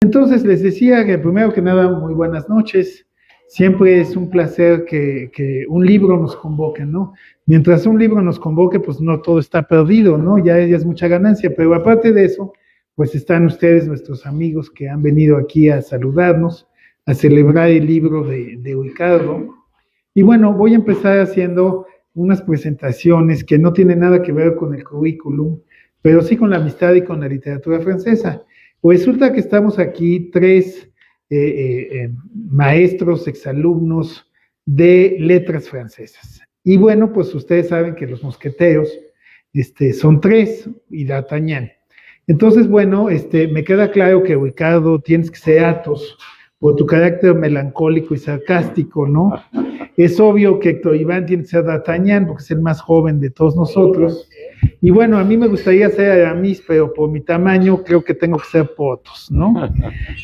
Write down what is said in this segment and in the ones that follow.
Entonces les decía que primero que nada, muy buenas noches. Siempre es un placer que un libro nos convoque, ¿no? Mientras un libro nos convoque, pues no todo está perdido, ¿no? Ya es mucha ganancia, pero aparte de eso, pues están ustedes, nuestros amigos que han venido aquí a saludarnos, a celebrar el libro de Ricardo. Y bueno, voy a empezar haciendo unas presentaciones que no tienen nada que ver con el currículum, pero sí con la amistad y con la literatura francesa. Pues resulta que estamos aquí tres maestros, exalumnos de letras francesas. Y bueno, pues ustedes saben que los mosqueteros son tres y D'Artagnan. Entonces, bueno, me queda claro que Ricardo tienes que ser Athos por tu carácter melancólico y sarcástico, ¿no? Es obvio que Héctor Iván tiene que ser D'Artagnan porque es el más joven de todos nosotros. Y bueno, a mí me gustaría ser Aramis, pero por mi tamaño creo que tengo que ser Porthos, ¿no?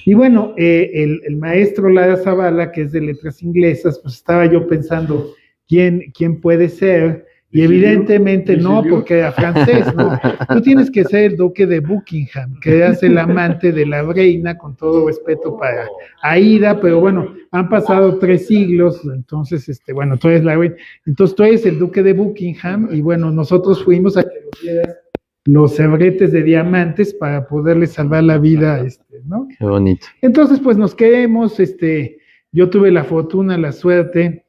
Y bueno, el maestro Lara Zavala, que es de letras inglesas, pues estaba yo pensando quién puede ser, y evidentemente no, porque era francés, ¿no? Tú tienes que ser el duque de Buckingham, que es el amante de la reina, con todo respeto para Aida, pero bueno, han pasado 3 siglos, entonces, bueno, tú eres la reina, entonces tú eres el duque de Buckingham, y bueno, nosotros fuimos a que nos dieras los hebretes de diamantes para poderle salvar la vida, ¿no? Qué bonito. Entonces, pues nos queremos, yo tuve la fortuna, la suerte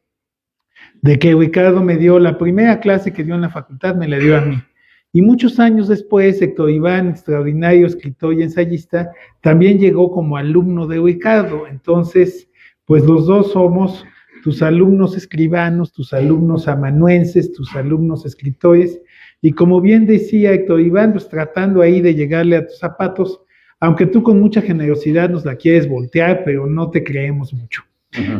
de que Ricardo me dio la primera clase que dio en la facultad, me la dio a mí. Y muchos años después, Héctor Iván, extraordinario escritor y ensayista, también llegó como alumno de Ricardo. Entonces, pues los dos somos tus alumnos escribanos, tus alumnos amanuenses, tus alumnos escritores. Y como bien decía Héctor Iván, pues tratando ahí de llegarle a tus zapatos, aunque tú con mucha generosidad nos la quieres voltear, pero no te creemos mucho.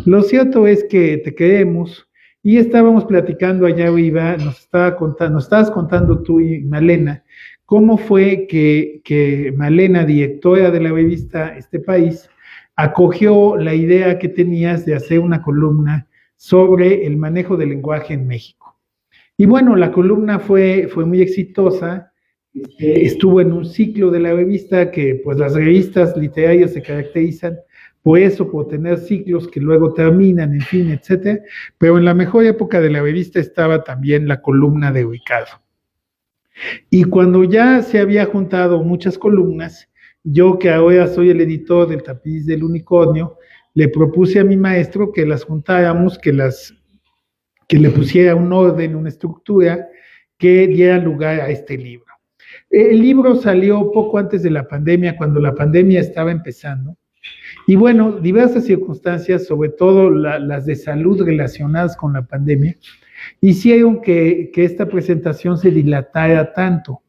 Lo cierto es que te queremos. Y estábamos platicando allá arriba, nos estabas contando tú y Malena, cómo fue que Malena, directora de la revista Este País, acogió la idea que tenías de hacer una columna sobre el manejo del lenguaje en México. Y bueno, la columna fue muy exitosa, estuvo en un ciclo de la revista que pues las revistas literarias se caracterizan por eso, por tener ciclos que luego terminan, en fin, etcétera. Pero en la mejor época de la revista estaba también la columna de Ricardo. Y cuando ya se había juntado muchas columnas, yo que ahora soy el editor del Tapiz del Unicornio, le propuse a mi maestro que las juntáramos, que le pusiera un orden, una estructura que diera lugar a este libro. El libro salió poco antes de la pandemia, cuando la pandemia estaba empezando. Y bueno, diversas circunstancias, sobre todo las de salud relacionadas con la pandemia, hicieron que esta presentación se dilatara tanto.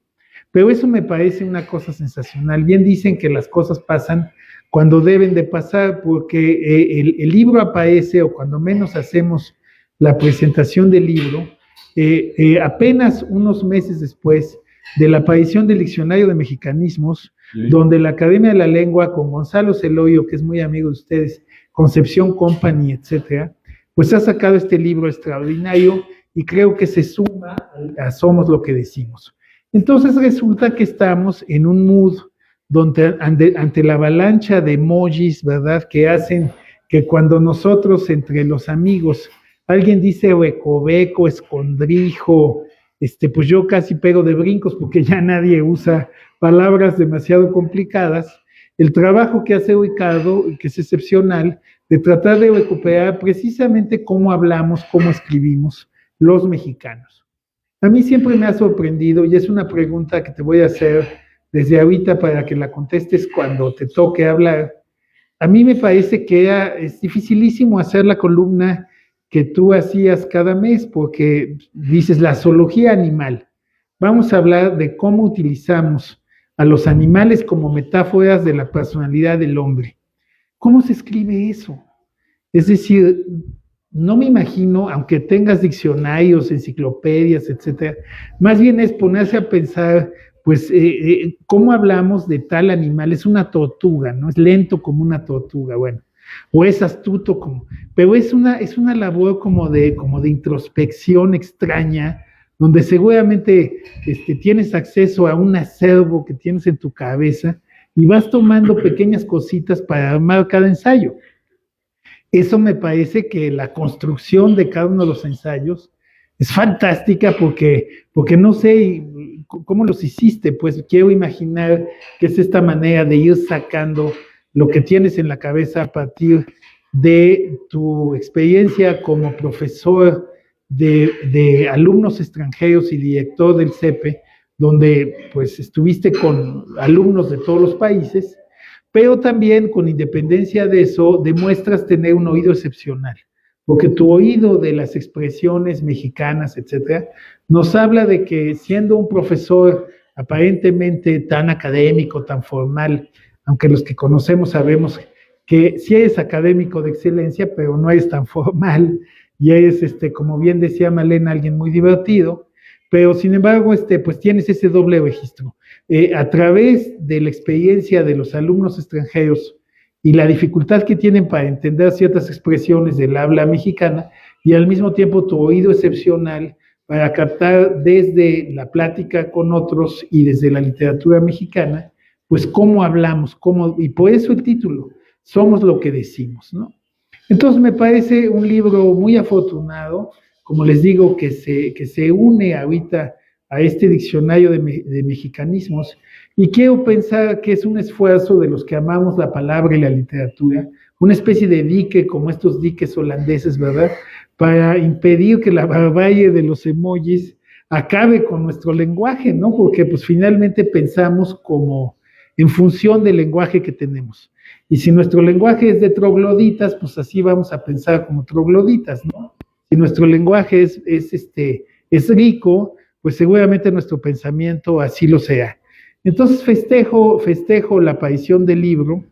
Pero eso me parece una cosa sensacional. Bien dicen que las cosas pasan cuando deben de pasar, porque el libro aparece, o cuando menos hacemos la presentación del libro, apenas unos meses después de la aparición del Diccionario de Mexicanismos, donde la Academia de la Lengua, con Gonzalo Celorio, que es muy amigo de ustedes, Concepción Company, etcétera, pues ha sacado este libro extraordinario y creo que se suma a Somos lo que decimos. Entonces resulta que estamos en un mood donde ante la avalancha de emojis, ¿verdad?, que hacen que cuando nosotros entre los amigos alguien dice recoveco, escondrijo, pues yo casi pego de brincos porque ya nadie usa palabras demasiado complicadas. El trabajo que hace Ricardo, que es excepcional, de tratar de recuperar precisamente cómo hablamos, cómo escribimos los mexicanos. A mí siempre me ha sorprendido, y es una pregunta que te voy a hacer desde ahorita para que la contestes cuando te toque hablar. A mí me parece que es dificilísimo hacer la columna que tú hacías cada mes, porque dices la zoología animal. Vamos a hablar de cómo utilizamos a los animales como metáforas de la personalidad del hombre. ¿Cómo se escribe eso? Es decir, no me imagino, aunque tengas diccionarios, enciclopedias, etcétera, más bien es ponerse a pensar, pues, ¿cómo hablamos de tal animal? Es una tortuga, ¿no? Es lento como una tortuga, bueno, o es astuto como, pero es una labor como de introspección extraña, donde seguramente tienes acceso a un acervo que tienes en tu cabeza y vas tomando pequeñas cositas para armar cada ensayo. Eso me parece que la construcción de cada uno de los ensayos es fantástica porque no sé cómo los hiciste, pues quiero imaginar que es esta manera de ir sacando lo que tienes en la cabeza a partir de tu experiencia como profesor de alumnos extranjeros y director del CEPE, donde pues estuviste con alumnos de todos los países, pero también con independencia de eso demuestras tener un oído excepcional, porque tu oído de las expresiones mexicanas, etcétera, nos habla de que siendo un profesor aparentemente tan académico, tan formal, aunque los que conocemos sabemos que sí eres académico de excelencia, pero no eres tan formal, y eres, como bien decía Malena, alguien muy divertido, pero sin embargo, pues tienes ese doble registro. A través de la experiencia de los alumnos extranjeros y la dificultad que tienen para entender ciertas expresiones del habla mexicana, y al mismo tiempo tu oído excepcional para captar desde la plática con otros y desde la literatura mexicana, pues cómo hablamos, y por eso el título, Somos lo que decimos, ¿no? Entonces me parece un libro muy afortunado, como les digo, que se une ahorita a este diccionario de mexicanismos, y quiero pensar que es un esfuerzo de los que amamos la palabra y la literatura, una especie de dique, como estos diques holandeses, ¿verdad?, para impedir que la barbarie de los emojis acabe con nuestro lenguaje, ¿no? Porque pues finalmente pensamos como en función del lenguaje que tenemos. Y si nuestro lenguaje es de trogloditas, pues así vamos a pensar como trogloditas, ¿no? Si nuestro lenguaje es rico, pues seguramente nuestro pensamiento así lo sea. Entonces festejo la aparición del libro,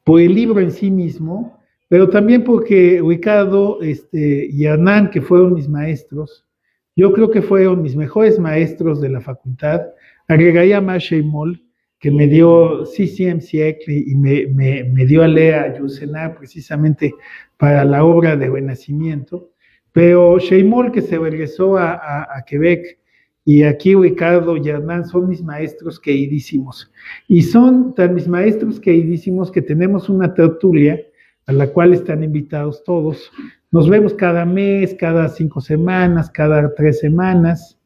por el libro en sí mismo, pero también porque Ricardo y Hernán, que fueron mis maestros, yo creo que fueron mis mejores maestros de la facultad, agregaría más Sheimol, que me dio CCMCEC y me dio a leer a Yusenar precisamente para la obra de Renacimiento, pero Sheimol, que se regresó a Quebec, y aquí Ricardo y Hernán son mis maestros queridísimos, y son tan mis maestros queridísimos que tenemos una tertulia a la cual están invitados todos. Nos vemos cada mes, cada 5 semanas, cada 3 semanas,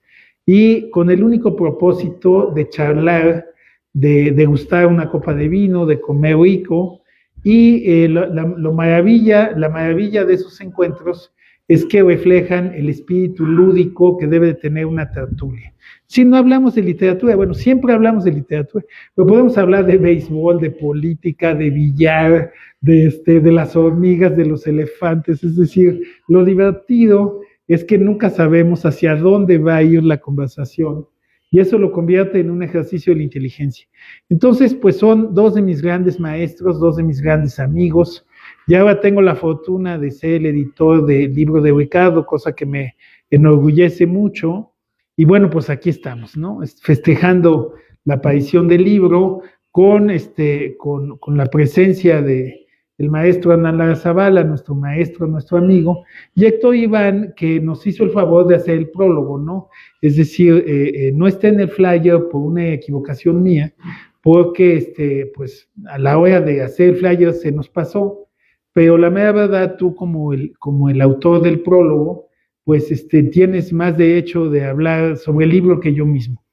y con el único propósito de charlar, de degustar una copa de vino, de comer rico, y la maravilla de esos encuentros es que reflejan el espíritu lúdico que debe de tener una tertulia. Si no hablamos de literatura, bueno, siempre hablamos de literatura, pero podemos hablar de béisbol, de política, de billar, de las hormigas, de los elefantes, es decir, lo divertido es que nunca sabemos hacia dónde va a ir la conversación, y eso lo convierte en un ejercicio de la inteligencia. Entonces, pues son dos de mis grandes maestros, dos de mis grandes amigos. Ya ahora tengo la fortuna de ser el editor del libro de Ricardo, cosa que me enorgullece mucho. Y bueno, pues aquí estamos, ¿no? Festejando la aparición del libro con la presencia del maestro Hernán Lara Zavala, nuestro maestro, nuestro amigo, y Héctor Iván, que nos hizo el favor de hacer el prólogo, ¿no? Es decir, no está en el flyer por una equivocación mía, porque pues a la hora de hacer el flyer se nos pasó, pero la mera verdad, tú como el autor del prólogo, pues tienes más derecho de hablar sobre el libro que yo mismo.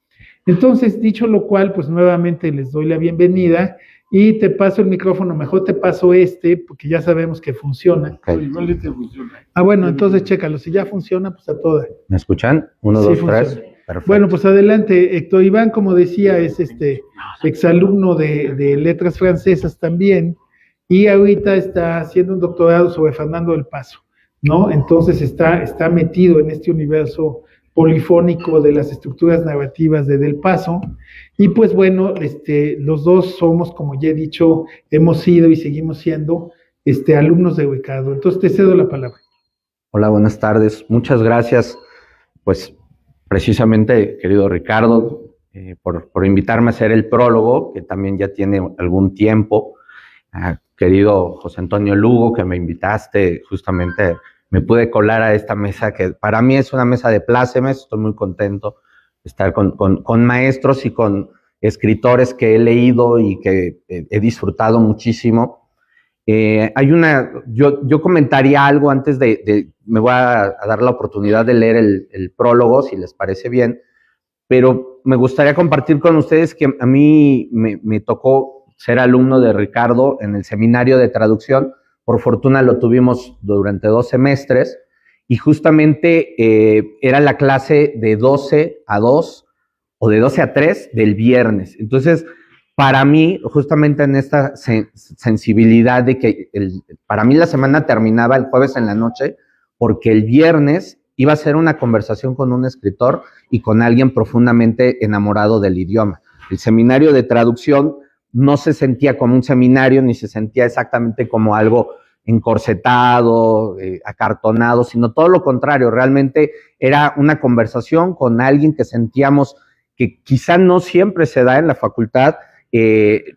Entonces, dicho lo cual, pues nuevamente les doy la bienvenida y te paso el micrófono, mejor te paso porque ya sabemos que funciona. Okay. Igual funciona. Ah, bueno, entonces chécalo, si ya funciona, pues a toda. ¿Me escuchan? 1, 2, 3. Perfecto. Bueno, pues adelante. Héctor Iván, como decía, es exalumno de letras francesas también, y ahorita está haciendo un doctorado sobre Fernando del Paso, ¿no? Entonces está metido en este universo polifónico de las estructuras narrativas de Del Paso, y pues bueno, los dos somos, como ya he dicho, hemos sido y seguimos siendo alumnos de Ricardo. Entonces te cedo la palabra. Hola, buenas tardes. Muchas gracias, pues precisamente, querido Ricardo, por invitarme a hacer el prólogo, que también ya tiene algún tiempo. Querido José Antonio Lugo, que me invitaste, justamente me pude colar a esta mesa, que para mí es una mesa de plácemes. Estoy muy contento de estar con maestros y con escritores que he leído y que he disfrutado muchísimo. Yo comentaría algo antes me voy a dar la oportunidad de leer el prólogo, si les parece bien, pero me gustaría compartir con ustedes que a mí me tocó ser alumno de Ricardo en el seminario de traducción. Por fortuna lo tuvimos durante 2 semestres y justamente era la clase de 12 a 2 o de 12 a 3 del viernes. Entonces, para mí, justamente en esta sensibilidad de que para mí la semana terminaba el jueves en la noche, porque el viernes iba a ser una conversación con un escritor y con alguien profundamente enamorado del idioma. El seminario de traducción no se sentía como un seminario, ni se sentía exactamente como algo encorsetado, acartonado, sino todo lo contrario. Realmente era una conversación con alguien que sentíamos que quizá no siempre se da en la facultad,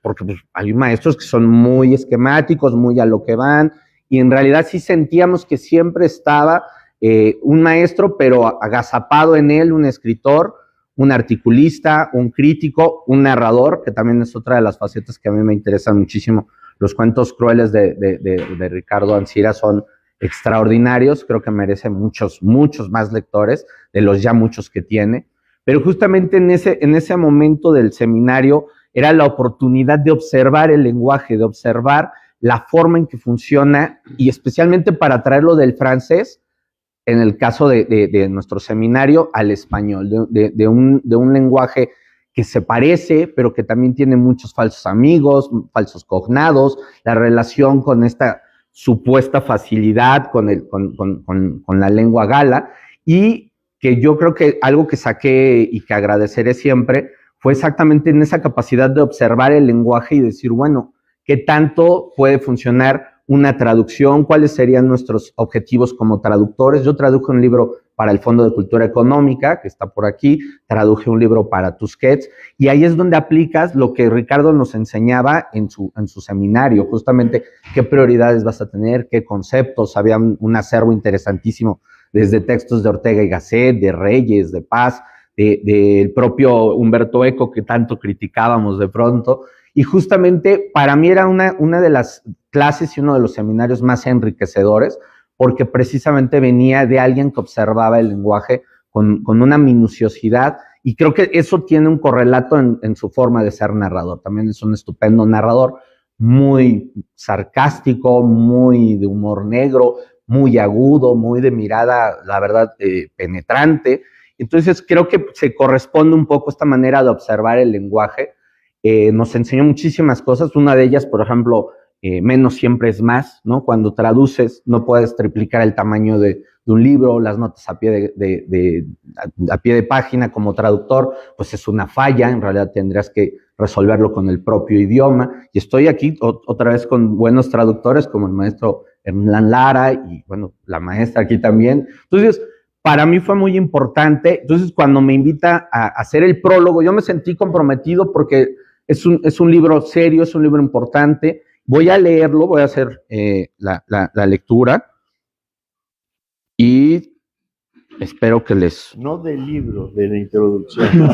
porque pues, hay maestros que son muy esquemáticos, muy a lo que van, y en realidad sí sentíamos que siempre estaba un maestro, pero agazapado en él un escritor, un articulista, un crítico, un narrador, que también es otra de las facetas que a mí me interesan muchísimo. Los cuentos crueles de Ricardo Ancira son extraordinarios, creo que merece muchos más lectores de los ya muchos que tiene, pero justamente en ese momento del seminario era la oportunidad de observar el lenguaje, de observar la forma en que funciona, y especialmente para traerlo del francés, en el caso de nuestro seminario, al español, de un lenguaje que se parece, pero que también tiene muchos falsos amigos, falsos cognados, la relación con esta supuesta facilidad con la lengua gala, y que yo creo que algo que saqué y que agradeceré siempre fue exactamente en esa capacidad de observar el lenguaje y decir, bueno, ¿qué tanto puede funcionar una traducción? ¿Cuáles serían nuestros objetivos como traductores? Yo traduje un libro para el Fondo de Cultura Económica, que está por aquí, traduje un libro para Tusquets, y ahí es donde aplicas lo que Ricardo nos enseñaba en su seminario, justamente qué prioridades vas a tener, qué conceptos. Había un acervo interesantísimo, desde textos de Ortega y Gasset, de Reyes, de Paz, del propio Humberto Eco, que tanto criticábamos de pronto, y justamente para mí era una de las clases y uno de los seminarios más enriquecedores, porque precisamente venía de alguien que observaba el lenguaje con una minuciosidad, y creo que eso tiene un correlato en su forma de ser narrador. También es un estupendo narrador, muy sarcástico, muy de humor negro, muy agudo, muy de mirada, la verdad, penetrante. Entonces creo que se corresponde un poco esta manera de observar el lenguaje. Nos enseñó muchísimas cosas. Una de ellas, por ejemplo, menos siempre es más, ¿no? Cuando traduces no puedes triplicar el tamaño de un libro, las notas a pie de página como traductor, pues es una falla. En realidad tendrías que resolverlo con el propio idioma, y estoy aquí otra vez con buenos traductores como el maestro Hernán Lara y bueno, la maestra aquí también. Entonces, para mí fue muy importante. Entonces, cuando me invita a hacer el prólogo, yo me sentí comprometido porque es un libro serio, es un libro importante. Voy a leerlo, voy a hacer la lectura y espero que les... No del libro, de la introducción.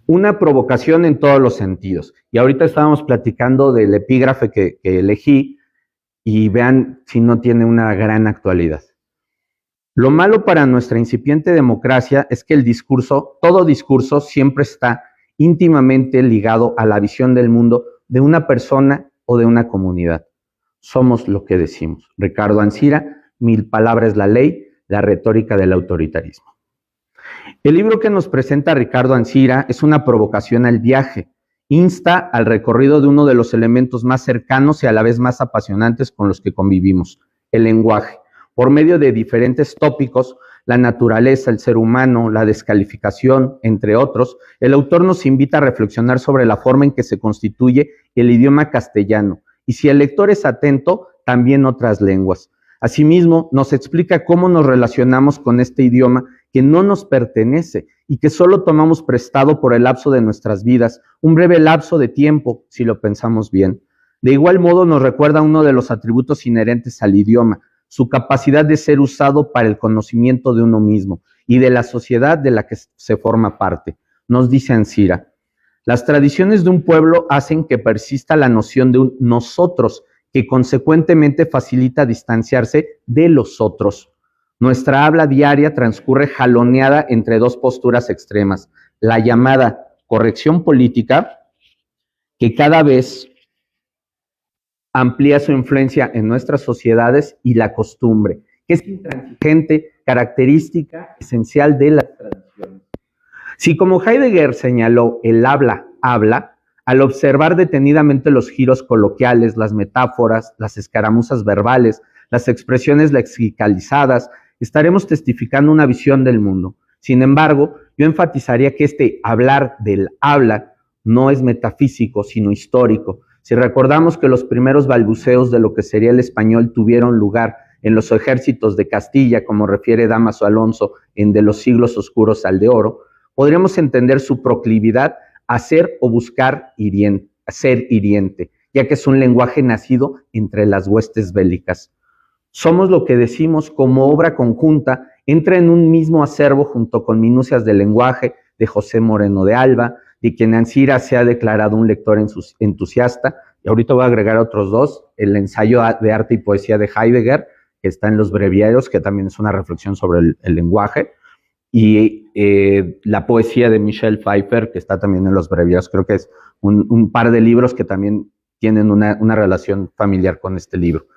Una provocación en todos los sentidos. Y ahorita estábamos platicando del epígrafe que elegí, y vean si no tiene una gran actualidad. Lo malo para nuestra incipiente democracia es que todo discurso siempre está íntimamente ligado a la visión del mundo de una persona o de una comunidad. Somos lo que decimos. Ricardo Ancira, 1000 palabras la ley, la retórica del autoritarismo. El libro que nos presenta Ricardo Ancira es una provocación al viaje. Insta al recorrido de uno de los elementos más cercanos y a la vez más apasionantes con los que convivimos, el lenguaje. Por medio de diferentes tópicos, la naturaleza, el ser humano, la descalificación, entre otros, el autor nos invita a reflexionar sobre la forma en que se constituye el idioma castellano, y si el lector es atento, también otras lenguas. Asimismo, nos explica cómo nos relacionamos con este idioma que no nos pertenece y que solo tomamos prestado por el lapso de nuestras vidas, un breve lapso de tiempo, si lo pensamos bien. De igual modo, nos recuerda uno de los atributos inherentes al idioma, su capacidad de ser usado para el conocimiento de uno mismo y de la sociedad de la que se forma parte. Nos dice Ancira: las tradiciones de un pueblo hacen que persista la noción de un nosotros, que consecuentemente facilita distanciarse de los otros. Nuestra habla diaria transcurre jaloneada entre dos posturas extremas: la llamada corrección política, que cada vez amplía su influencia en nuestras sociedades, y la costumbre, que es intransigente, característica esencial de las tradiciones. Si, como Heidegger señaló, el habla habla, al observar detenidamente los giros coloquiales, las metáforas, las escaramuzas verbales, las expresiones lexicalizadas, estaremos testificando una visión del mundo. Sin embargo, yo enfatizaría que este hablar del habla no es metafísico, sino histórico. Si recordamos que los primeros balbuceos de lo que sería el español tuvieron lugar en los ejércitos de Castilla, como refiere Dámaso Alonso en De los siglos oscuros al de oro, podríamos entender su proclividad a ser o buscar ser hiriente, ya que es un lenguaje nacido entre las huestes bélicas. Somos lo que decimos como obra conjunta entra en un mismo acervo junto con Minucias del lenguaje de José Moreno de Alba, de quien Ancira se ha declarado un lector entusiasta, y ahorita voy a agregar otros dos: el ensayo de arte y poesía de Heidegger, que está en los breviarios, que también es una reflexión sobre el lenguaje, y la poesía de Michel Pfeiffer, que está también en los breviarios. Creo que es un par de libros que también tienen una relación familiar con este libro.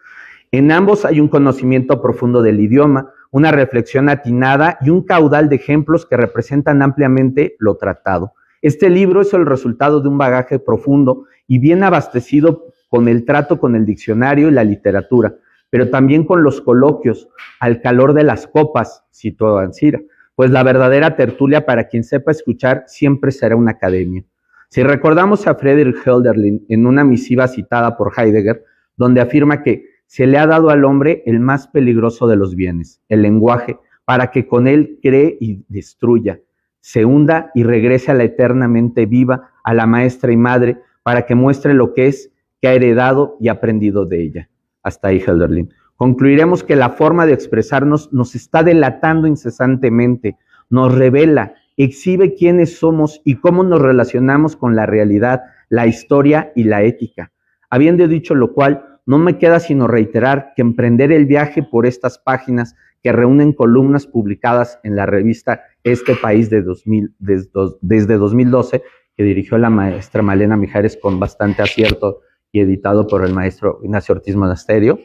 En ambos hay un conocimiento profundo del idioma, una reflexión atinada y un caudal de ejemplos que representan ampliamente lo tratado. Este libro es el resultado de un bagaje profundo y bien abastecido con el trato con el diccionario y la literatura, pero también con los coloquios, al calor de las copas, citó Ancira, pues la verdadera tertulia, para quien sepa escuchar, siempre será una academia. Si recordamos a Friedrich Hölderlin en una misiva citada por Heidegger, donde afirma que se le ha dado al hombre el más peligroso de los bienes, el lenguaje, para que con él cree y destruya, se hunda y regrese a la eternamente viva, a la maestra y madre, para que muestre lo que es, que ha heredado y aprendido de ella. Hasta ahí Hölderlin. Concluiremos que la forma de expresarnos nos está delatando incesantemente, nos revela, exhibe quiénes somos y cómo nos relacionamos con la realidad, la historia y la ética. Habiendo dicho lo cual, no me queda sino reiterar que emprender el viaje por estas páginas que reúnen columnas publicadas en la revista Este País desde 2012, que dirigió la maestra Malena Mijares con bastante acierto y editado por el maestro Ignacio Ortiz Monasterio,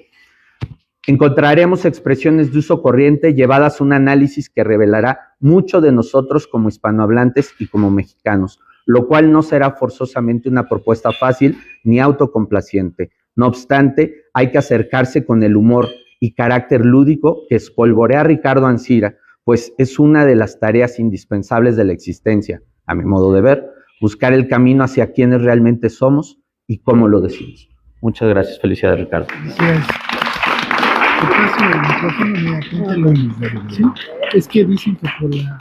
encontraremos expresiones de uso corriente llevadas a un análisis que revelará mucho de nosotros como hispanohablantes y como mexicanos, lo cual no será forzosamente una propuesta fácil ni autocomplaciente. No obstante, hay que acercarse con el humor y carácter lúdico que espolvorea a Ricardo Ancira, pues es una de las tareas indispensables de la existencia, a mi modo de ver, buscar el camino hacia quienes realmente somos y cómo lo decimos. Muchas gracias. Felicidades, Ricardo. Gracias. Te paso el micrófono, mira, cuéntalo. ¿Sí? Es que dicen que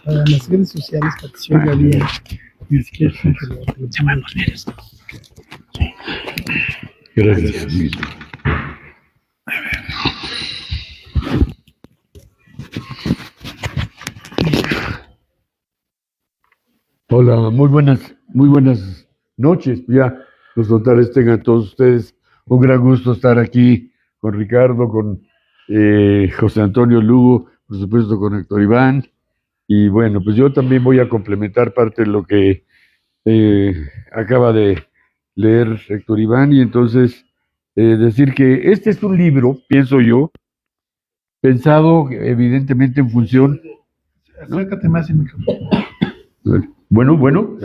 para las redes sociales, para que se oiga bien, ni siquiera dicen que lo Se va a poner esto. Gracias. Hola, muy buenas noches. Ya los totales tengan todos ustedes un gran gusto estar aquí con Ricardo, con José Antonio Lugo, por supuesto con Héctor Iván. Y bueno, pues yo también voy a complementar parte de lo que acaba de leer Héctor Iván, y entonces decir que este es un libro, pienso yo, pensado evidentemente en función... Acércate más el micrófono. Bueno,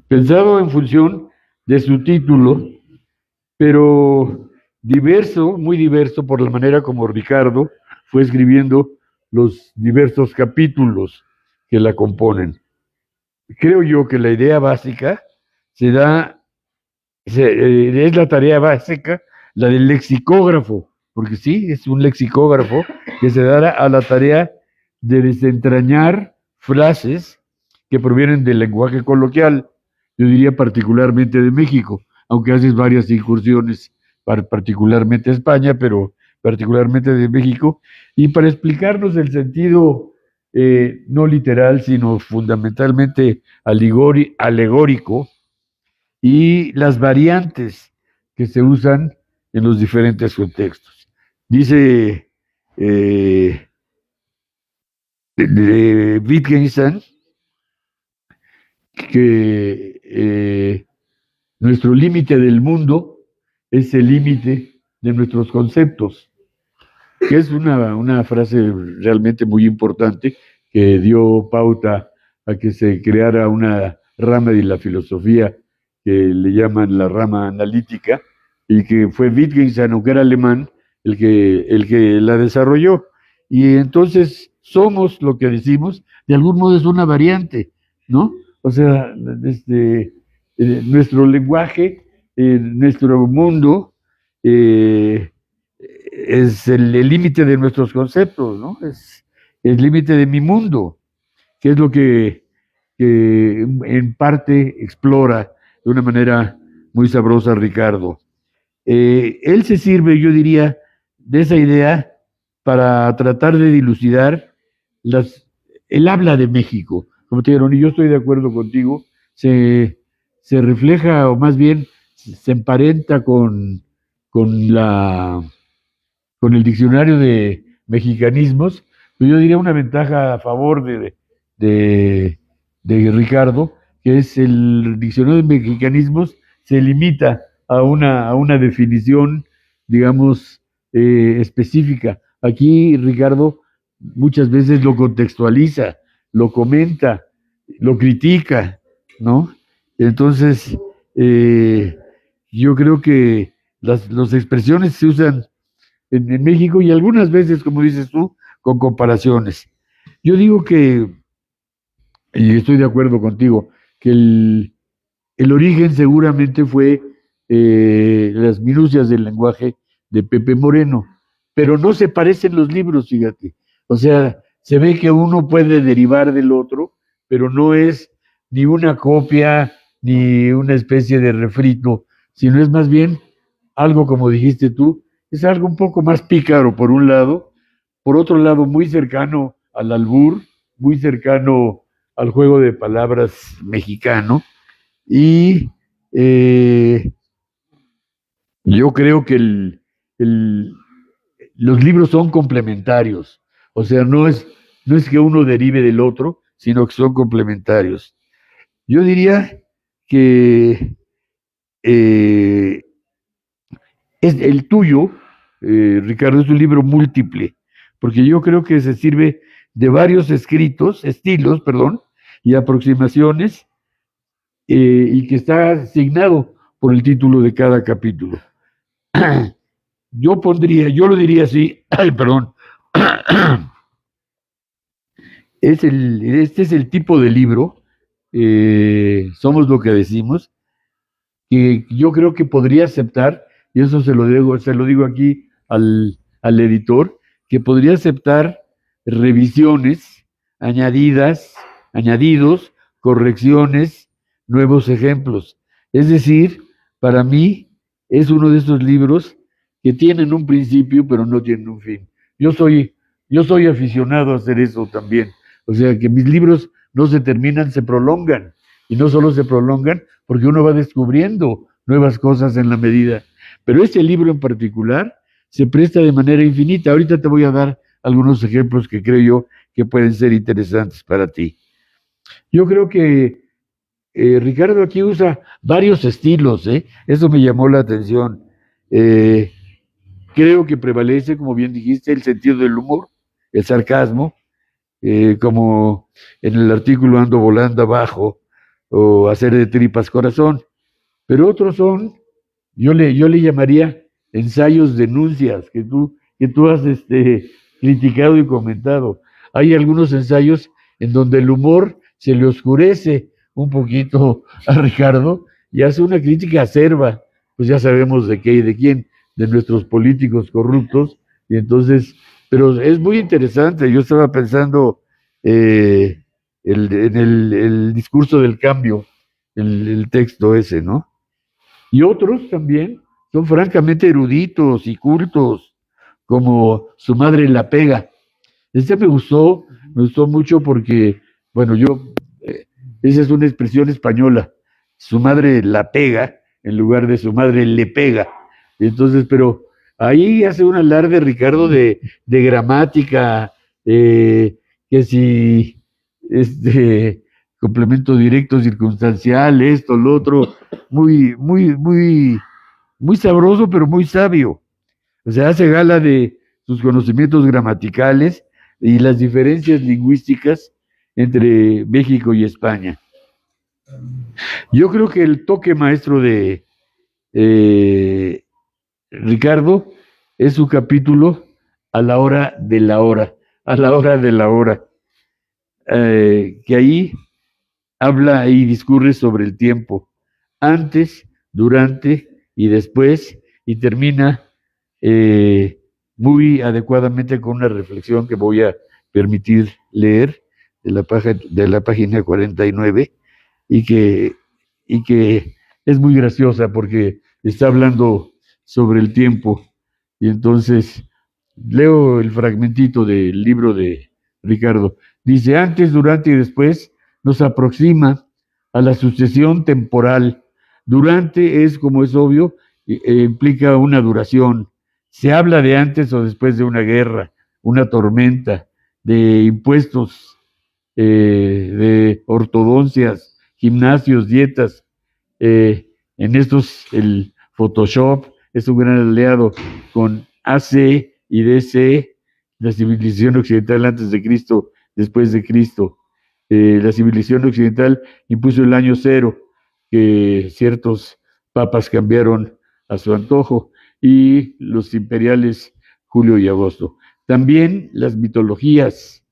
pensado en función de su título, pero diverso, muy diverso por la manera como Ricardo fue escribiendo los diversos capítulos que la componen. Creo yo que la idea básica es la tarea básica, la del lexicógrafo, porque sí, es un lexicógrafo que se dará a la tarea de desentrañar frases que provienen del lenguaje coloquial, yo diría particularmente de México, aunque haces varias incursiones, particularmente España, pero particularmente de México, y para explicarnos el sentido no literal, sino fundamentalmente alegórico, y las variantes que se usan en los diferentes contextos. Dice de Wittgenstein que nuestro límite del mundo es el límite de nuestros conceptos, que es una frase realmente muy importante que dio pauta a que se creara una rama de la filosofía que le llaman la rama analítica, y que fue Wittgenstein, aunque era alemán, el que la desarrolló. Y entonces somos lo que decimos, de algún modo es una variante, ¿no? O sea, nuestro lenguaje, nuestro mundo, es el límite de nuestros conceptos, ¿no? Es el límite de mi mundo, que es lo que en parte explora de una manera muy sabrosa Ricardo. Él se sirve, yo diría, de esa idea para tratar de dilucidar el habla de México. Como te dijeron, y yo estoy de acuerdo contigo, se refleja, o más bien se emparenta con el diccionario de mexicanismos. Pues yo diría una ventaja a favor de Ricardo, que es el diccionario de mexicanismos se limita a una definición, digamos, específica. Aquí Ricardo muchas veces lo contextualiza, lo comenta, lo critica, ¿no? Entonces, yo creo que las expresiones se usan en México, y algunas veces, como dices tú, con comparaciones. Yo digo que, y estoy de acuerdo contigo, que el origen seguramente fue las minucias del lenguaje de Pepe Moreno, pero no se parecen los libros, fíjate. O sea, se ve que uno puede derivar del otro, pero no es ni una copia ni una especie de refrito, sino es más bien algo, como dijiste tú, es algo un poco más pícaro por un lado, por otro lado muy cercano al albur, muy cercano al juego de palabras mexicano, y yo creo que los libros son complementarios, o sea, no es que uno derive del otro, sino que son complementarios. Yo diría que es el tuyo, Ricardo, es un libro múltiple, porque yo creo que se sirve de varios estilos, perdón, y aproximaciones, y que está asignado por el título de cada capítulo. Yo lo diría así, ay, perdón, este es el tipo de libro, somos lo que decimos, que yo creo que podría aceptar, y eso se lo digo aquí al editor, que podría aceptar revisiones, añadidos, correcciones, nuevos ejemplos. Es decir, para mí es uno de esos libros que tienen un principio pero no tienen un fin. Yo soy aficionado a hacer eso también. O sea, que mis libros no se terminan, se prolongan. Y no solo se prolongan, porque uno va descubriendo nuevas cosas en la medida. Pero este libro en particular se presta de manera infinita. Ahorita te voy a dar algunos ejemplos que creo yo que pueden ser interesantes para ti. Yo creo que Ricardo aquí usa varios estilos, ¿eh? Eso me llamó la atención. Creo que prevalece, como bien dijiste, el sentido del humor, el sarcasmo, como en el artículo Ando volando abajo, o Hacer de tripas corazón. Pero otros son, yo le llamaría ensayos denuncias, que tú has criticado y comentado. Hay algunos ensayos en donde el humor se le oscurece un poquito a Ricardo y hace una crítica acerba, pues ya sabemos de qué y de quién, de nuestros políticos corruptos, y entonces, pero es muy interesante. Yo estaba pensando en el discurso del cambio, el texto ese, ¿no? Y otros también son francamente eruditos y cultos, como Su madre la pega. Este me gustó Me gustó mucho porque, bueno, esa es una expresión española. Su madre la pega en lugar de su madre le pega. Entonces, pero ahí hace un alarde, Ricardo, de gramática, que si complemento directo, circunstancial, esto, lo otro, muy sabroso, pero muy sabio. O sea, hace gala de sus conocimientos gramaticales y las diferencias lingüísticas entre México y España. Yo creo que el toque maestro de Ricardo es su capítulo a la hora de la hora, a la hora de la hora, que ahí habla y discurre sobre el tiempo, antes, durante y después, y termina muy adecuadamente con una reflexión que voy a permitir leer de la página 49 y que es muy graciosa porque está hablando sobre el tiempo. Y entonces leo el fragmentito del libro de Ricardo. Dice, antes, durante y después nos aproxima a la sucesión temporal. Durante es, como es obvio, implica una duración. Se habla de antes o después de una guerra, una tormenta, de impuestos, de ortodoncias, gimnasios, dietas. En estos, el Photoshop es un gran aliado con AC y DC, la civilización occidental antes de Cristo, después de Cristo. La civilización occidental impuso el año cero, que ciertos papas cambiaron a su antojo, y los imperiales julio y agosto. También las mitologías,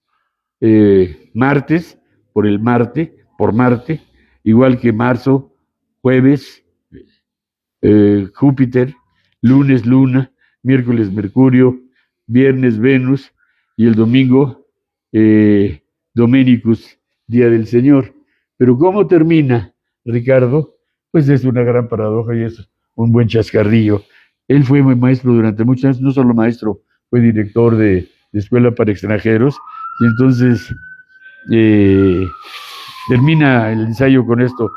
martes, por Marte, igual que marzo, jueves, Júpiter, lunes, Luna, miércoles, Mercurio, viernes, Venus, y el domingo, Dominicus, Día del Señor. Pero ¿cómo termina, Ricardo? Pues es una gran paradoja y es un buen chascarrillo. Él fue maestro durante muchos años, no solo maestro, fue director de escuela para extranjeros, y entonces termina el ensayo con esto.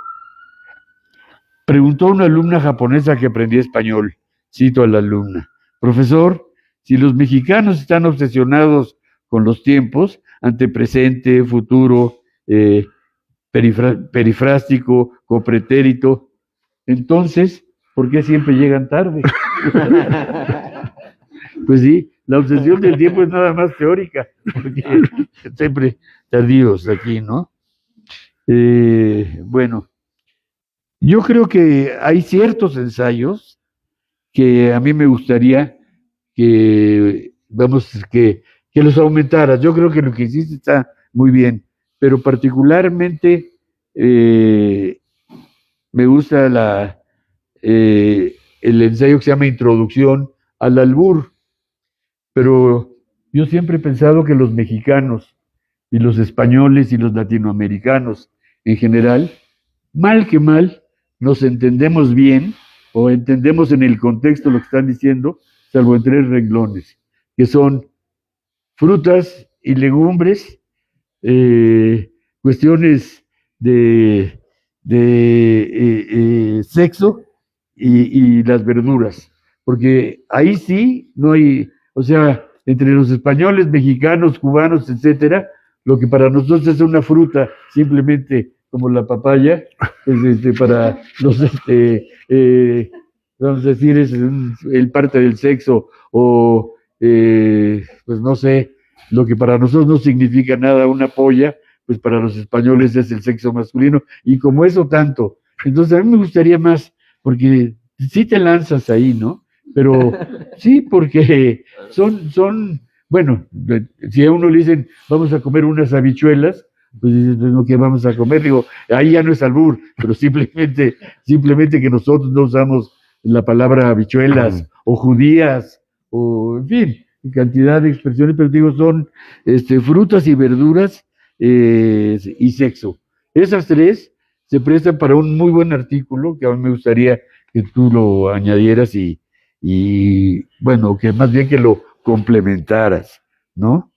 Preguntó a una alumna japonesa que aprendía español, cito a la alumna, profesor, si los mexicanos están obsesionados con los tiempos, ante presente, futuro, perifrástico, copretérito, entonces, ¿por qué siempre llegan tarde? Pues sí, la obsesión del tiempo es nada más teórica, porque siempre tardíos aquí, ¿no? Bueno, yo creo que hay ciertos ensayos que a mí me gustaría que, que los aumentaras. Yo creo que lo que hiciste está muy bien, pero particularmente me gusta el ensayo que se llama Introducción al Albur, pero yo siempre he pensado que los mexicanos y los españoles y los latinoamericanos en general, mal que mal, nos entendemos bien o entendemos en el contexto lo que están diciendo, salvo en 3 renglones, que son frutas y legumbres, cuestiones de sexo y las verduras, porque ahí sí no hay, o sea, entre los españoles, mexicanos, cubanos, etcétera, lo que para nosotros es una fruta, simplemente como la papaya, pues para los, vamos a decir, es el parte del sexo, o pues no sé, lo que para nosotros no significa nada, una polla, pues para los españoles es el sexo masculino, y como eso tanto. Entonces a mí me gustaría más, porque sí te lanzas ahí, ¿no? Pero sí, porque bueno, si a uno le dicen, vamos a comer unas habichuelas, pues dices, bueno, ¿qué vamos a comer? Digo, ahí ya no es albur, pero simplemente que nosotros no usamos la palabra habichuelas o judías, o en fin, cantidad de expresiones, pero digo, son frutas y verduras y sexo. Esas 3 se prestan para un muy buen artículo que a mí me gustaría que tú lo añadieras y bueno, que más bien que lo complementaras, ¿no?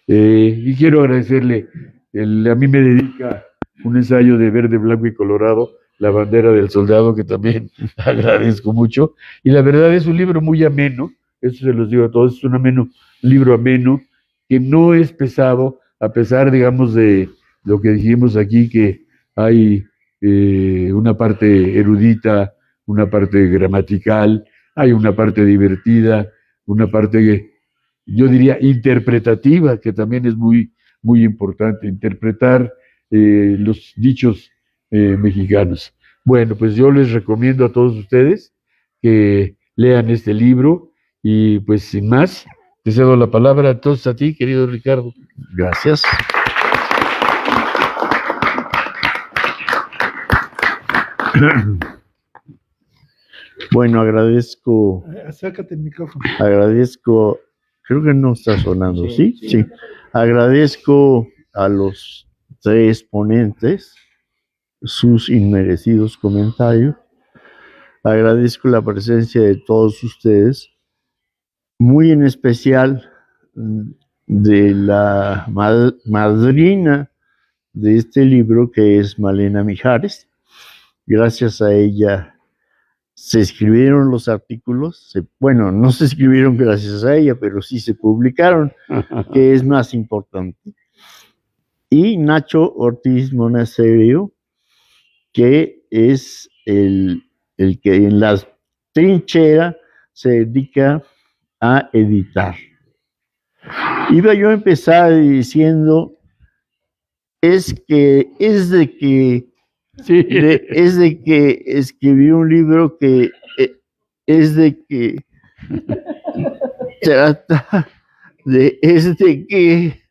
Y quiero agradecerle, a mí me dedica un ensayo de verde, blanco y colorado, La bandera del soldado, que también agradezco mucho. Y la verdad es un libro muy ameno, eso se los digo a todos, es un libro ameno, que no es pesado, a pesar, digamos, de lo que dijimos aquí, que hay una parte erudita, una parte gramatical, hay una parte divertida, una parte que yo diría interpretativa, que también es muy, muy importante, interpretar los dichos mexicanos. Bueno, pues yo les recomiendo a todos ustedes que lean este libro y pues sin más, te cedo la palabra entonces a ti, querido Ricardo. Gracias. Bueno, Acércate el micrófono. Creo que no está sonando, ¿sí? Sí. Agradezco a los tres ponentes sus inmerecidos comentarios. Agradezco la presencia de todos ustedes, muy en especial de la madrina de este libro, que es Malena Mijares. Gracias a ella se escribieron los artículos, bueno, no se escribieron gracias a ella, pero sí se publicaron, que es más importante. Y Nacho Ortiz Monasterio, que es el que en la trinchera se dedica a editar. Iba yo a empezar diciendo, es de que escribí un libro que es de que trata es de que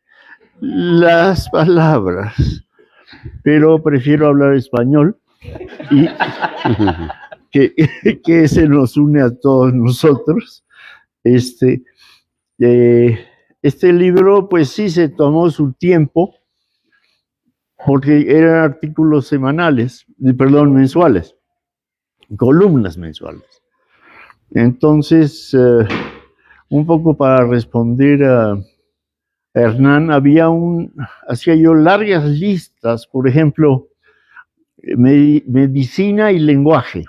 las palabras, pero prefiero hablar español y que se nos une a todos nosotros. Este libro, pues sí se tomó su tiempo, porque eran artículos mensuales, columnas mensuales. Entonces, un poco para responder a Hernán, hacía yo largas listas, por ejemplo, medicina y lenguaje.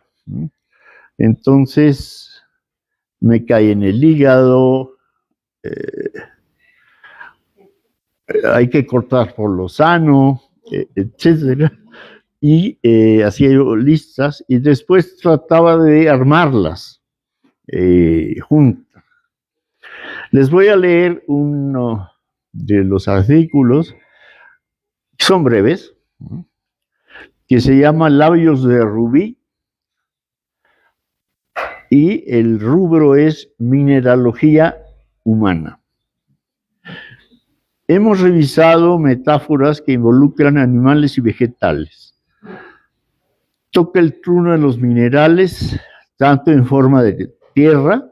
Entonces, me cae en el hígado, hay que cortar por lo sano, etcétera. Y hacía yo listas y después trataba de armarlas juntas. Les voy a leer uno de los artículos, son breves, que se llama Labios de Rubí, y el rubro es Mineralogía Humana. Hemos revisado metáforas que involucran animales y vegetales. Toca el turno de los minerales, tanto en forma de tierra,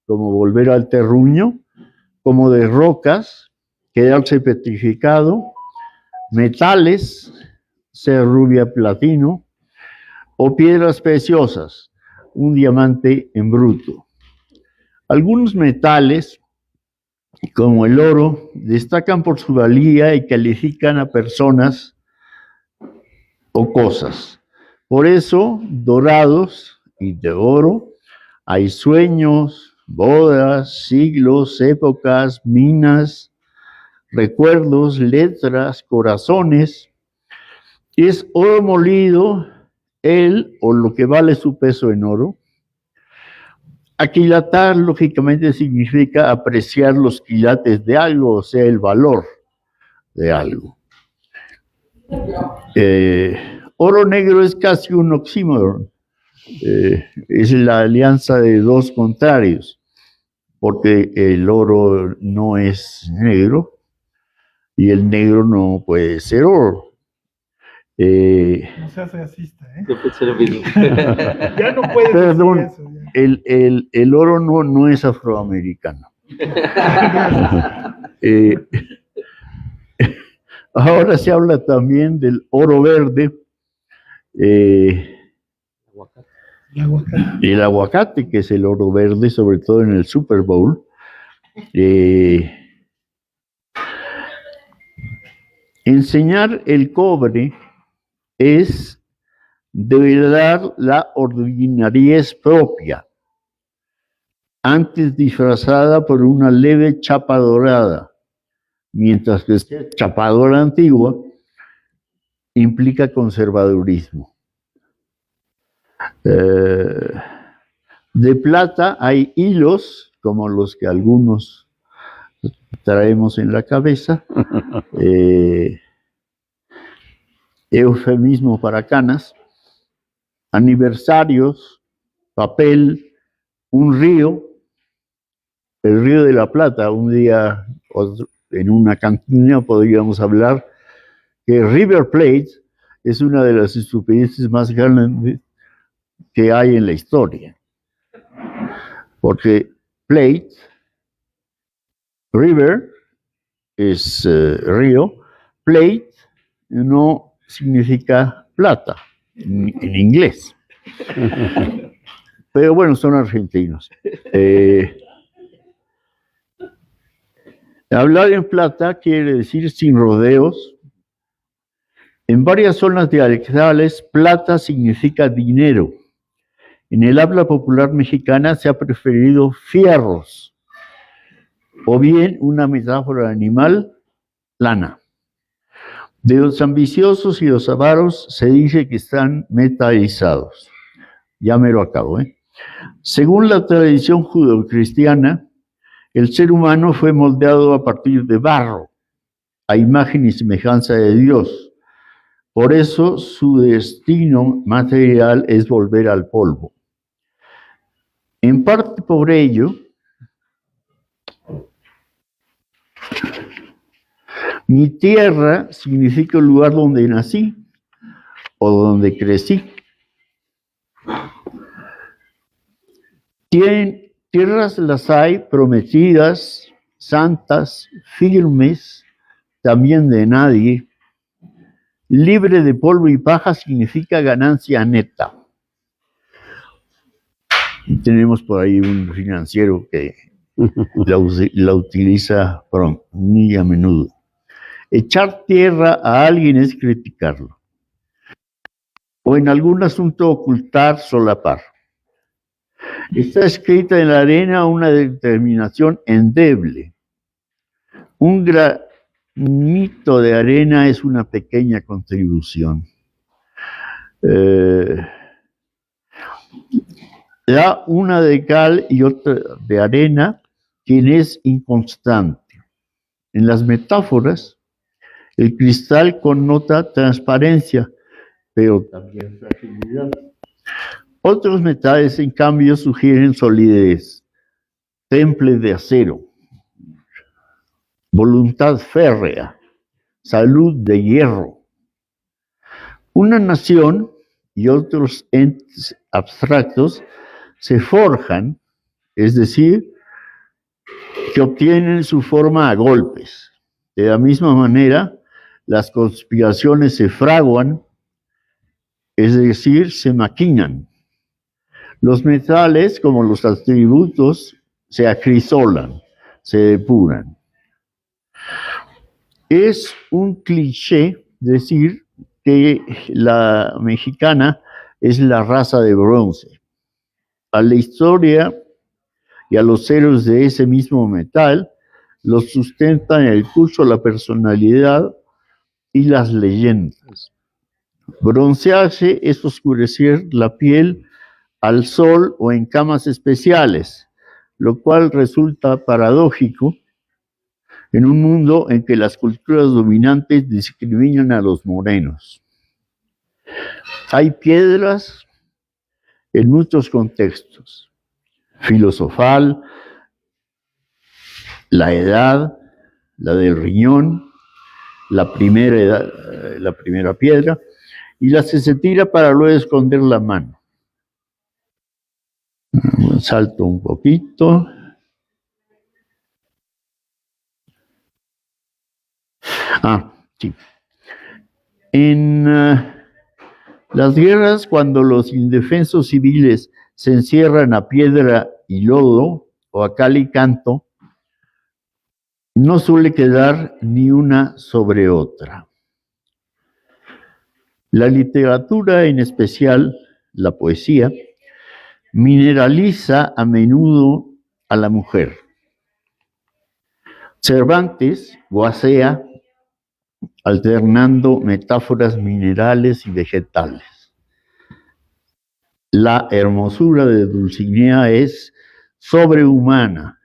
como volver al terruño, como de rocas, quedarse petrificado, metales, ser rubia platino, o piedras preciosas, un diamante en bruto. Algunos metales, como el oro, destacan por su valía y califican a personas o cosas. Por eso, dorados y de oro, hay sueños, bodas, siglos, épocas, minas, recuerdos, letras, corazones. Es oro molido, o lo que vale su peso en oro. Aquilatar, lógicamente, significa apreciar los quilates de algo, o sea, el valor de algo. Oro negro es casi un oxímoron. Es la alianza de dos contrarios, porque el oro no es negro y el negro no puede ser oro. No seas racista, ¿eh? Yo pensé lo mismo. Ya no puedes Perdón, decir eso. Ya. el oro no es afroamericano. Ahora se habla también del oro verde, El aguacate. el aguacate, que es el oro verde, sobre todo en el Super Bowl. Enseñar el cobre es develar la ordinariez propia, antes disfrazada por una leve chapa dorada, mientras que ser chapadora antigua implica conservadurismo. De plata hay hilos, como los que algunos traemos en la cabeza, eufemismo para canas, aniversarios, papel, un río, el Río de la Plata. Un día en una cantina podríamos hablar que River Plate es una de las estupideces más grandes que hay en la historia, porque Plate, River es río, Plate no significa plata en inglés. Pero bueno, son argentinos. Hablar en plata quiere decir sin rodeos. En varias zonas dialectales, plata significa dinero. En el habla popular mexicana se ha preferido fierros, o bien una metáfora animal, lana. De los ambiciosos y los avaros se dice que están metalizados. Ya me lo acabo, ¿eh? Según la tradición judeocristiana, el ser humano fue moldeado a partir de barro, a imagen y semejanza de Dios. Por eso su destino material es volver al polvo. En parte por ello, mi tierra significa el lugar donde nací o donde crecí. Tierras las hay prometidas, santas, firmes, también de nadie. Libre de polvo y paja significa ganancia neta. Y tenemos por ahí un financiero que la utiliza muy a menudo. Echar tierra a alguien es criticarlo, o en algún asunto ocultar, solapar. Está escrita en la arena una determinación endeble. Un granito de arena es una pequeña contribución. Da una de cal y otra de arena quien es inconstante. En las metáforas, el cristal connota transparencia, pero también fragilidad. Otros metales, en cambio, sugieren solidez, temple de acero, voluntad férrea, salud de hierro. Una nación y otros entes abstractos se forjan, es decir, que obtienen su forma a golpes. De la misma manera, las conspiraciones se fraguan, es decir, se maquinan. Los metales, como los atributos, se acrisolan, se depuran. Es un cliché decir que la mexicana es la raza de bronce. A la historia y a los héroes de ese mismo metal los sustentan el curso, la personalidad y las leyendas. Broncearse es oscurecer la piel al sol o en camas especiales, lo cual resulta paradójico en un mundo en que las culturas dominantes discriminan a los morenos. Hay piedras en muchos contextos: filosofal, la edad, la del riñón, la primera piedra, y la que se tira para luego esconder la mano. Salto un poquito. Sí. En las guerras, cuando los indefensos civiles se encierran a piedra y lodo o a cal y canto, no suele quedar ni una sobre otra. La literatura, en especial la poesía, mineraliza a menudo a la mujer. Cervantes voacea alternando metáforas minerales y vegetales. La hermosura de Dulcinea es sobrehumana,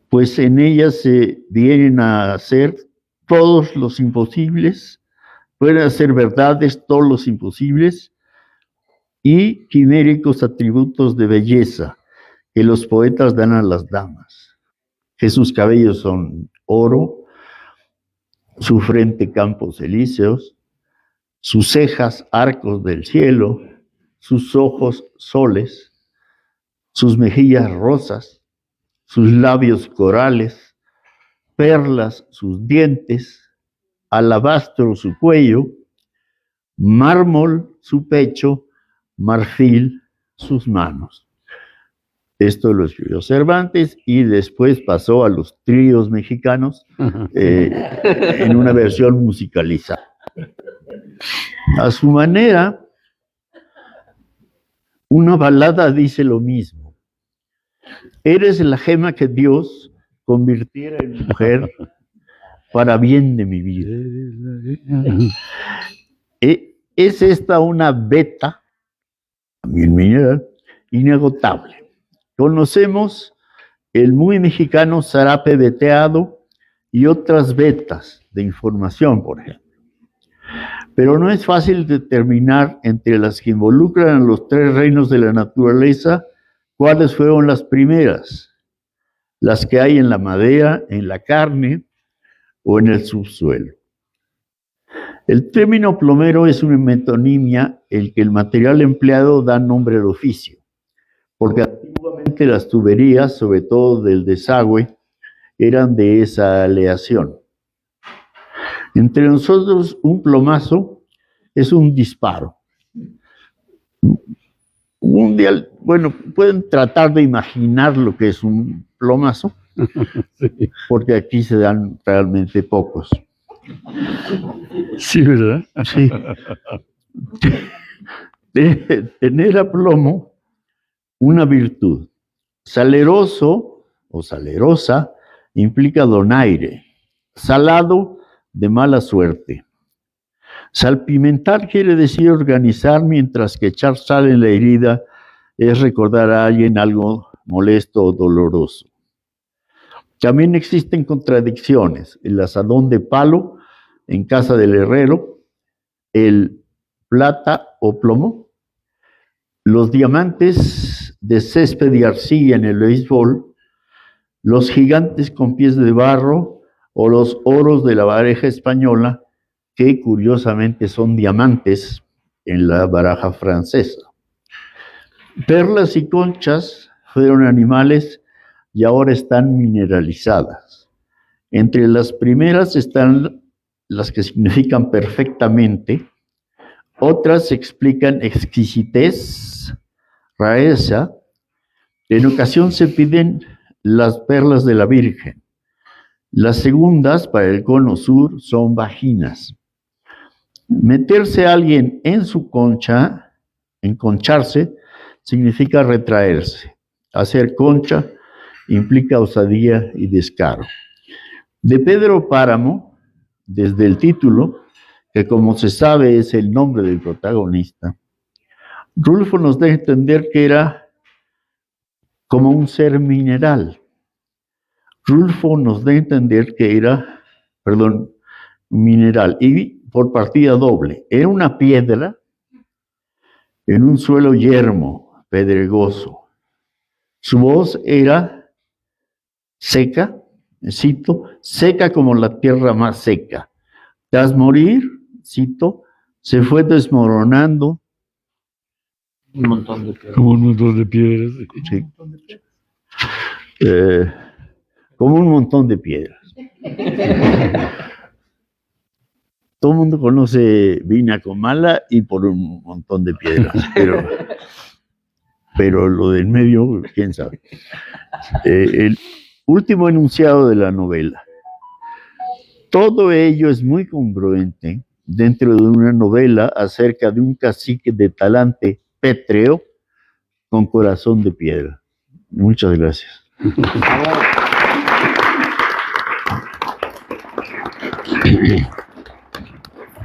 pues en ella se vienen a hacer todos los imposibles, pueden hacer verdades todos los imposibles y quiméricos atributos de belleza que los poetas dan a las damas. Que sus cabellos son oro, su frente campos elíseos, sus cejas arcos del cielo, sus ojos soles, sus mejillas rosas, sus labios corales, perlas sus dientes, alabastro su cuello, mármol su pecho, marfil sus manos. Esto lo escribió Cervantes y después pasó a los tríos mexicanos en una versión musicalizada. A su manera, una balada dice lo mismo. Eres la gema que Dios convirtiera en mujer para bien de mi vida. Es esta una beta, también mineral, inagotable. Conocemos el muy mexicano zarape veteado y otras vetas de información, por ejemplo. Pero no es fácil determinar entre las que involucran a los tres reinos de la naturaleza cuáles fueron las primeras, las que hay en la madera, en la carne o en el subsuelo. El término plomero es una metonimia en que el material empleado da nombre al oficio, porque antiguamente las tuberías, sobre todo del desagüe, eran de esa aleación. Entre nosotros, un plomazo es un disparo. Bueno, pueden tratar de imaginar lo que es un plomazo, sí, porque aquí se dan realmente pocos. Sí, ¿verdad? Sí. Tener a plomo una virtud. Saleroso o salerosa implica donaire. Salado, de mala suerte. Salpimentar quiere decir organizar, mientras que echar sal en la herida es recordar a alguien algo molesto o doloroso. También existen contradicciones. El asadón de palo en casa del herrero, el plata o plomo, los diamantes de césped y arcilla en el béisbol, los gigantes con pies de barro o los oros de la baraja española, que curiosamente son diamantes en la baraja francesa. Perlas y conchas fueron animales y ahora están mineralizadas. Entre las primeras están las que significan perfectamente, otras explican exquisitez, rareza. En ocasión se piden las perlas de la Virgen. Las segundas, para el cono sur, son vaginas. Meterse a alguien en su concha, enconcharse, significa retraerse. Hacer concha implica osadía y descaro. De Pedro Páramo, desde el título, que como se sabe es el nombre del protagonista, Rulfo nos da a entender que era como un ser mineral. Rulfo nos da a entender que era, mineral, y por partida doble. Era una piedra en un suelo yermo, pedregoso. Su voz era seca, cito, seca como la tierra más seca. Tras morir, cito, se fue desmoronando. Un montón de piedras. Como un montón de piedras. Sí. Como un montón de piedras. Todo el mundo conoce Vina Comala y por un montón de piedras, pero lo del medio, quién sabe. El último enunciado de la novela. Todo ello es muy congruente dentro de una novela acerca de un cacique de talante pétreo con corazón de piedra. Muchas gracias.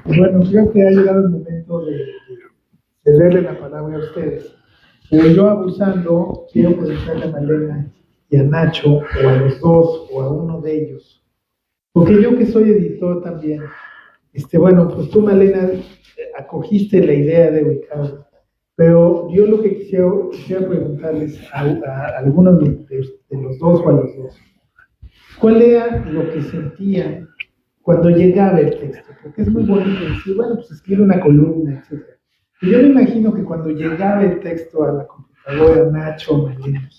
Bueno, creo que ha llegado el momento de cederle la palabra a ustedes. Pero yo, abusando, quiero preguntarle a Malena y a Nacho, o a los dos, o a uno de ellos. Porque yo, que soy editor también, bueno, pues tú, Malena, acogiste la idea de Ricardo, pero yo lo que quisiera preguntarles a algunos de los dos o a los dos, ¿cuál era lo que sentían cuando llegaba el texto? Porque es muy bonito decir, bueno, pues escribe una columna, etc. Y yo me imagino que cuando llegaba el texto a la computadora, Nacho o Malena,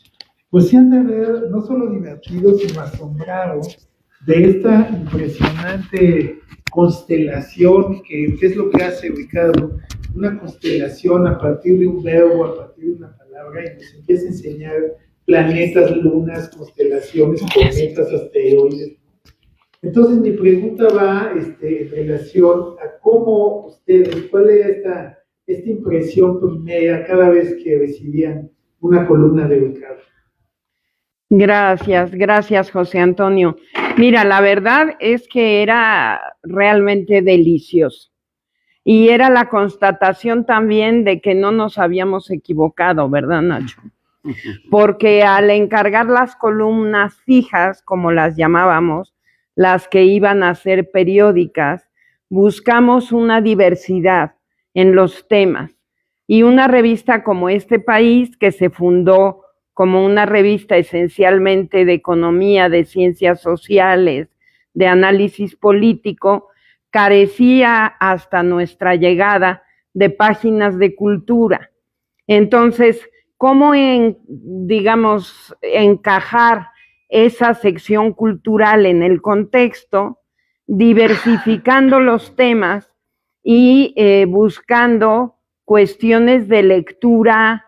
pues se han de ver no solo divertidos, sino asombrados de esta impresionante constelación que es lo que hace Ricardo, una constelación a partir de un verbo, a partir de una palabra, y nos empieza a enseñar planetas, lunas, constelaciones, cometas, asteroides. Entonces mi pregunta va en relación a cómo ustedes, cuál era esta impresión primera cada vez que recibían una columna de Ricardo. Gracias, José Antonio. Mira, la verdad es que era realmente delicioso. Y era la constatación también de que no nos habíamos equivocado, ¿verdad, Nacho? Porque al encargar las columnas fijas, como las llamábamos, las que iban a ser periódicas, buscamos una diversidad en los temas. Y una revista como Este País, que se fundó como una revista esencialmente de economía, de ciencias sociales, de análisis político, carecía hasta nuestra llegada de páginas de cultura. Entonces, ¿cómo encajar esa sección cultural en el contexto, diversificando los temas y buscando cuestiones de lectura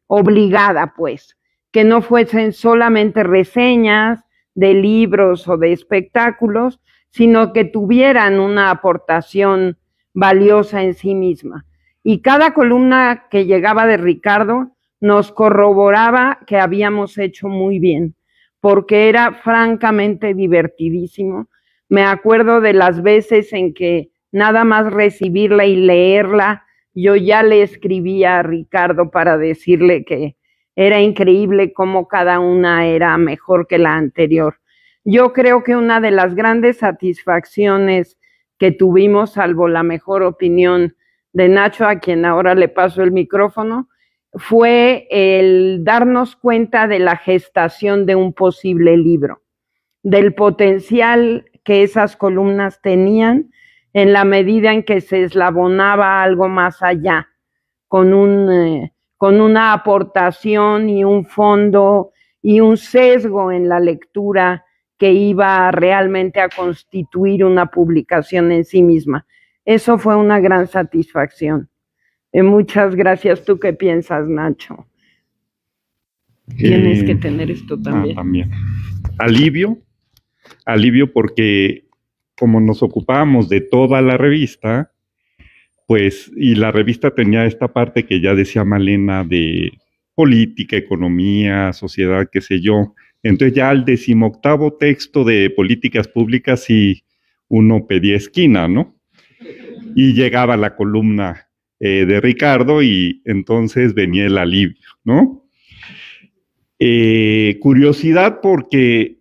obligada, pues, que no fuesen solamente reseñas de libros o de espectáculos, sino que tuvieran una aportación valiosa en sí misma? Y cada columna que llegaba de Ricardo nos corroboraba que habíamos hecho muy bien, porque era francamente divertidísimo. Me acuerdo de las veces en que nada más recibirla y leerla, yo ya le escribía a Ricardo para decirle que era increíble cómo cada una era mejor que la anterior. Yo creo que una de las grandes satisfacciones que tuvimos, salvo la mejor opinión de Nacho, a quien ahora le paso el micrófono, fue el darnos cuenta de la gestación de un posible libro, del potencial que esas columnas tenían en la medida en que se eslabonaba algo más allá, con una aportación y un fondo y un sesgo en la lectura que iba realmente a constituir una publicación en sí misma. Eso fue una gran satisfacción. Muchas gracias. ¿Tú qué piensas, Nacho? Tienes que tener esto también. También. Alivio porque como nos ocupábamos de toda la revista, pues, y la revista tenía esta parte que ya decía Malena de política, economía, sociedad, qué sé yo. Entonces ya al 18º texto de políticas públicas sí uno pedía esquina, ¿no? Y llegaba la columna de Ricardo y entonces venía el alivio, ¿no? Curiosidad porque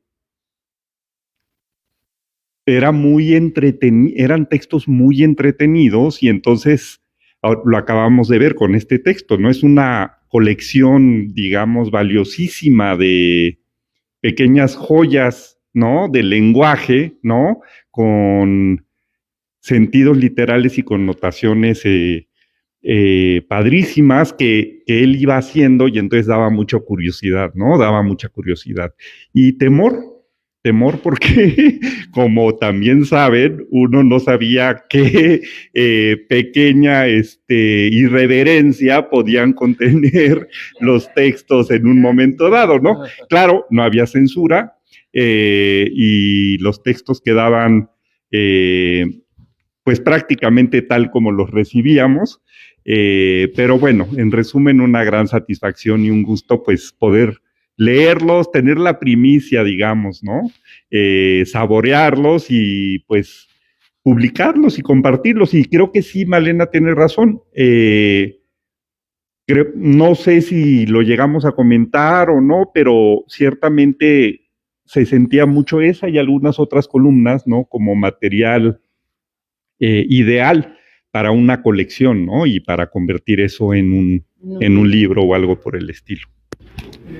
eran textos muy entretenidos y entonces lo acabamos de ver con este texto, ¿no? Es una colección, digamos, valiosísima de pequeñas joyas, ¿no? Del lenguaje, ¿no? Con sentidos literales y connotaciones padrísimas que él iba haciendo y entonces daba mucha curiosidad, ¿no? Daba mucha curiosidad. Y temor porque, como también saben, uno no sabía qué pequeña irreverencia podían contener los textos en un momento dado, ¿no? Claro, no había censura y los textos quedaban pues prácticamente tal como los recibíamos, pero bueno, en resumen, una gran satisfacción y un gusto pues poder leerlos, tener la primicia, digamos, ¿no? Saborearlos y pues publicarlos y compartirlos, y creo que sí, Malena tiene razón. No sé si lo llegamos a comentar o no, pero ciertamente se sentía mucho esa y algunas otras columnas, ¿no? Como material ideal para una colección, ¿no? Y para convertir eso en un libro o algo por el estilo.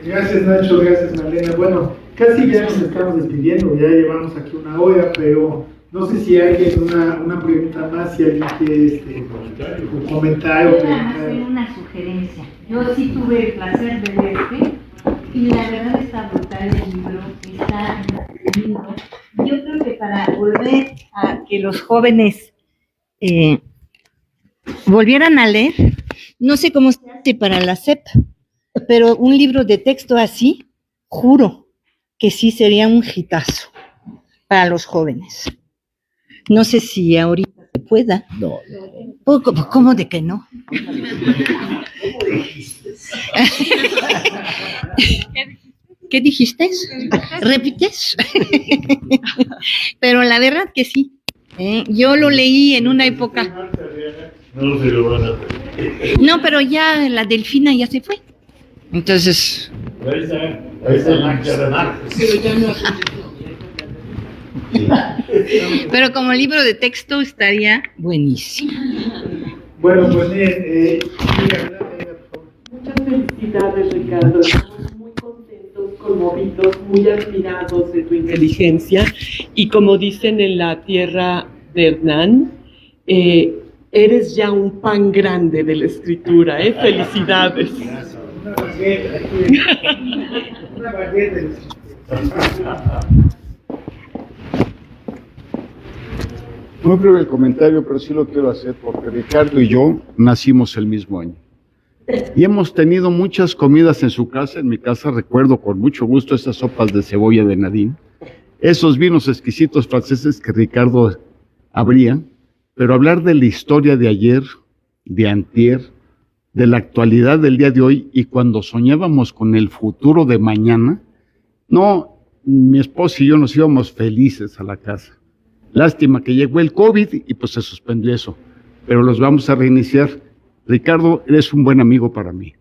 Gracias, Nacho, gracias, Malena. Bueno, casi ya nos estamos despidiendo, ya llevamos aquí una hora, pero no sé si hay una pregunta más, si alguien quiere comentar o preguntar. Hacer una sugerencia. Yo sí tuve el placer de verte y la verdad está brutal el libro, está lindo. Yo creo que para volver a que los jóvenes volvieran a leer, no sé cómo se hace para la SEP, pero un libro de texto así, juro que sí sería un hitazo para los jóvenes. No sé si ahorita se pueda. No. ¿Cómo de que no? ¿Qué dijiste? ¿Repites? Pero la verdad que sí. Yo lo leí en una época. No se lo van a hacer. No, pero ya la Delfina ya se fue. Entonces. Ahí está la cara. Pero como libro de texto estaría buenísimo. Bueno, pues Muchas felicidades, Ricardo. Estamos muy contentos, conmovidos, muy admirados de tu inteligencia. Y como dicen en la tierra de Hernán, eres ya un pan grande de la escritura. Felicidades. una baguette de Muy breve el comentario, pero sí lo quiero hacer porque Ricardo y yo nacimos el mismo año. Y hemos tenido muchas comidas en su casa. En mi casa recuerdo con mucho gusto esas sopas de cebolla de Nadine, esos vinos exquisitos franceses que Ricardo abría, pero hablar de la historia de ayer, de antier, de la actualidad del día de hoy y cuando soñábamos con el futuro de mañana, no, mi esposa y yo nos íbamos felices a la casa. Lástima que llegó el COVID y pues se suspendió eso, pero los vamos a reiniciar. Ricardo, eres un buen amigo para mí.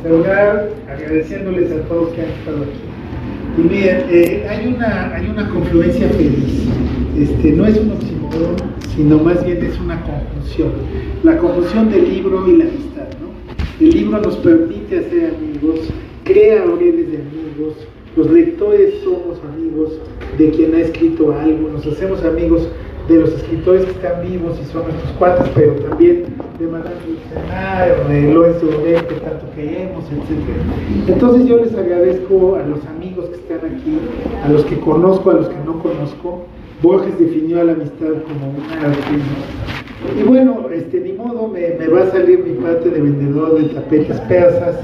Saludar, agradeciéndoles a todos que han estado aquí. Y miren, hay una confluencia feliz. No es un oxímoron, sino más bien es una conjunción. La conjunción del libro y la amistad, ¿no? El libro nos permite hacer amigos, crea redes de amigos, los lectores somos amigos de quien ha escrito algo, nos hacemos amigos de los escritores que están vivos y son nuestros cuates, pero también de Madame Dulcenar, de Lorenzo Doré, que tanto queremos, etc. Entonces yo les agradezco a los amigos que están aquí, a los que conozco, a los que no conozco. Borges definió a la amistad como una arte, ¿no? Y bueno, ni modo, me va a salir mi parte de vendedor de tapetes persas,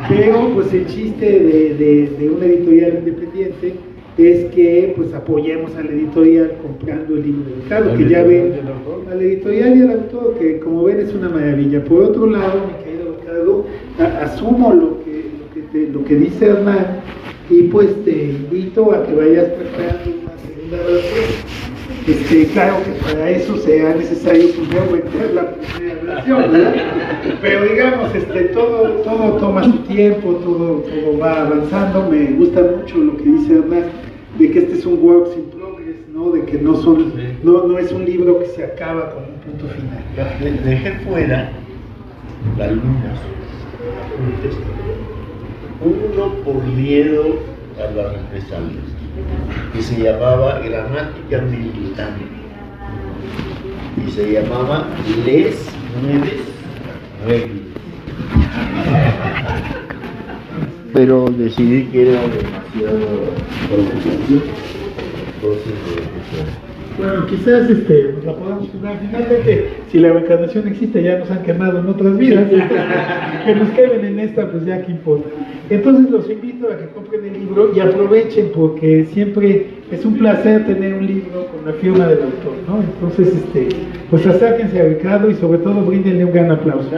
pero pues el chiste de una editorial independiente es que pues apoyemos a la editorial comprando el libro de Ricardo, que ya ven, a la editorial y al autor, que como ven es una maravilla. Por otro lado, mi querido Ricardo, asumo lo que dice Hernán y pues te invito a que vayas preparando una segunda versión. Claro que para eso sea necesario primero meter la primera versión, ¿verdad? Pero digamos, todo toma su tiempo, todo va avanzando. Me gusta mucho lo que dice Hernán, de que este es un work in progress, ¿no? De que no es un libro que se acaba con un punto final. Dejé fuera la luna, uno por miedo a las represalias, que se llamaba Gramática Militante y se llamaba Les Nueves Reglas. Pero decidí que era demasiado provocación, entonces Bueno, quizás pues la podamos jugar. Finalmente, si la reencarnación existe, ya nos han quemado en otras vidas. Que nos quemen en esta, pues ya que importa. Entonces los invito a que compren el libro y aprovechen, porque siempre es un placer tener un libro con la firma del autor, ¿no? Entonces, pues acérquense a Ricardo y sobre todo bríndenle un gran aplauso.